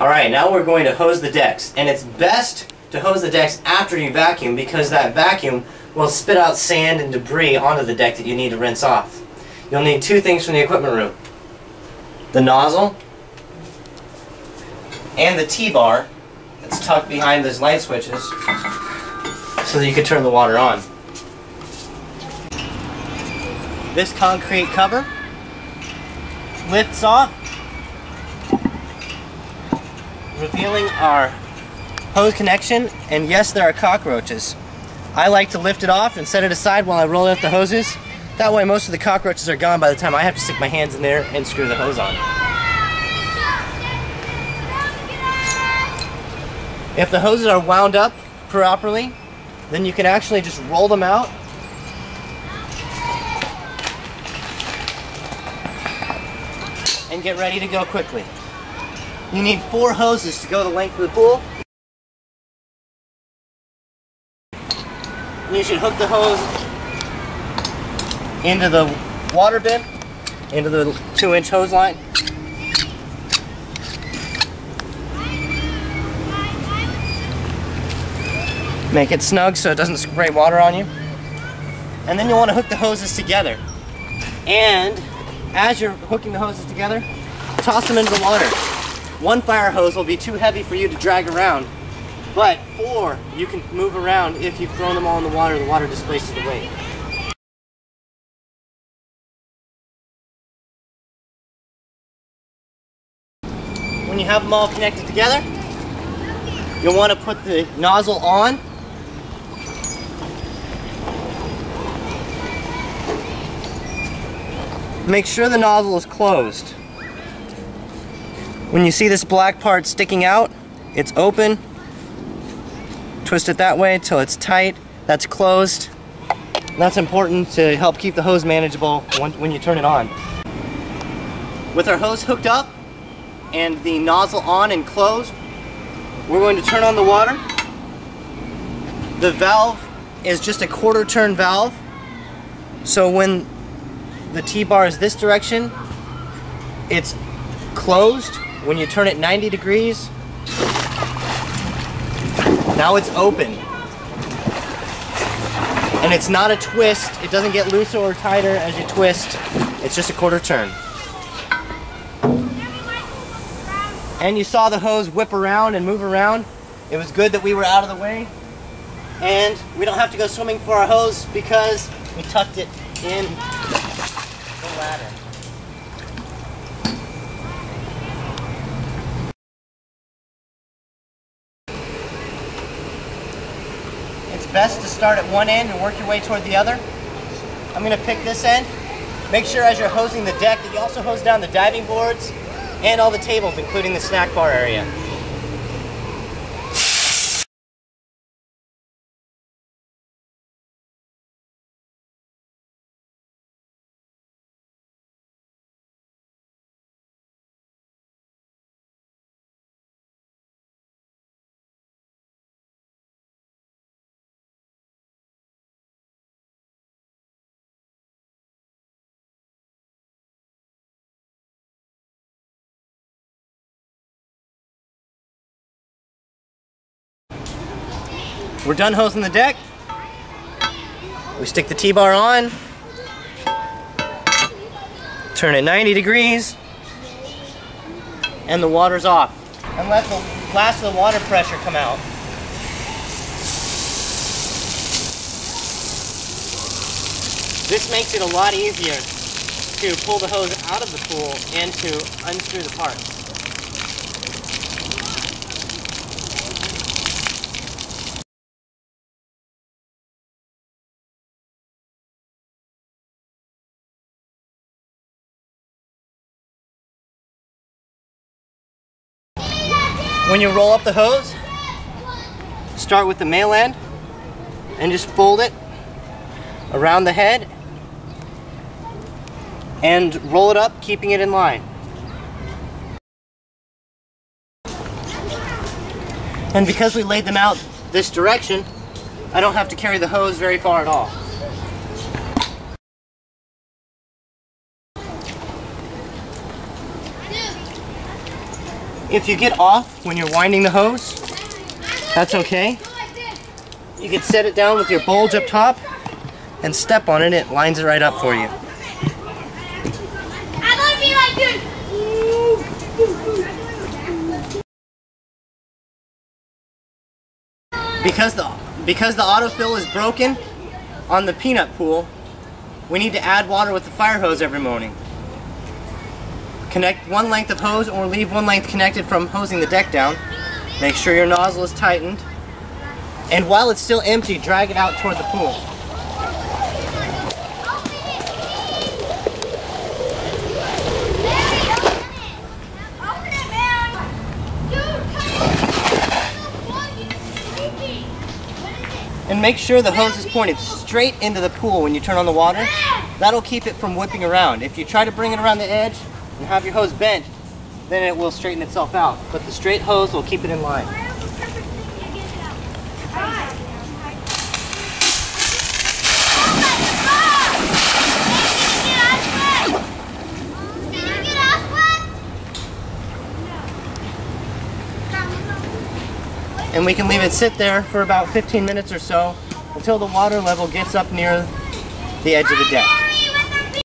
Alright, now we're going to hose the decks. And it's best to hose the decks after you vacuum because that vacuum will spit out sand and debris onto the deck that you need to rinse off. You'll need two things from the equipment room. The nozzle and the T-bar that's tucked behind those light switches so that you can turn the water on. This concrete cover lifts off, revealing our hose connection, and yes, there are cockroaches. I like to lift it off and set it aside while I roll out the hoses. That way most of the cockroaches are gone by the time I have to stick my hands in there and screw the hose on. If the hoses are wound up properly, then you can actually just roll them out and get ready to go quickly. You need 4 hoses to go the length of the pool. You should hook the hose into the water bin, into the 2-inch hose line. Make it snug so it doesn't spray water on you. And then you want to hook the hoses together. And as you're hooking the hoses together, toss them into the water. 1 fire hose will be too heavy for you to drag around, but 4 you can move around if you've thrown them all in the water displaces the weight. When you have them all connected together, you'll want to put the nozzle on. Make sure the nozzle is closed. When you see this black part sticking out, it's open. Twist it that way until it's tight. That's closed. That's important to help keep the hose manageable when you turn it on. With our hose hooked up and the nozzle on and closed, we're going to turn on the water. The valve is just a 1/4 turn valve, so when the T-bar is this direction, it's closed. When you turn it 90 degrees, now it's open. And it's not a twist. It doesn't get looser or tighter as you twist. It's just a 1/4 turn. And you saw the hose whip around and move around. It was good that we were out of the way. And we don't have to go swimming for our hose because we tucked it in the ladder. It's best to start at one end and work your way toward the other. I'm going to pick this end. Make sure as you're hosing the deck that you also hose down the diving boards and all the tables, including the snack bar area. We're done hosing the deck. We stick the T-bar on, turn it 90 degrees, and the water's off. And let the last of the water pressure come out. This makes it a lot easier to pull the hose out of the pool and to unscrew the parts. When you roll up the hose, start with the male end and just fold it around the head and roll it up, keeping it in line. And because we laid them out this direction, I don't have to carry the hose very far at all. If you get off when you're winding the hose, that's okay. You can set it down with your bulge up top and step on it. It lines it right up for you. Because the autofill is broken on the peanut pool, we need to add water with the fire hose every morning. Connect one length of hose or leave one length connected from hosing the deck down. Make sure your nozzle is tightened. And while it's still empty, drag it out toward the pool. And make sure the hose is pointed straight into the pool when you turn on the water. That'll keep it from whipping around. If you try to bring it around the edge and have your hose bent, then it will straighten itself out. But the straight hose will keep it in line. And we can leave it sit there for about 15 minutes or so until the water level gets up near the edge of the deck.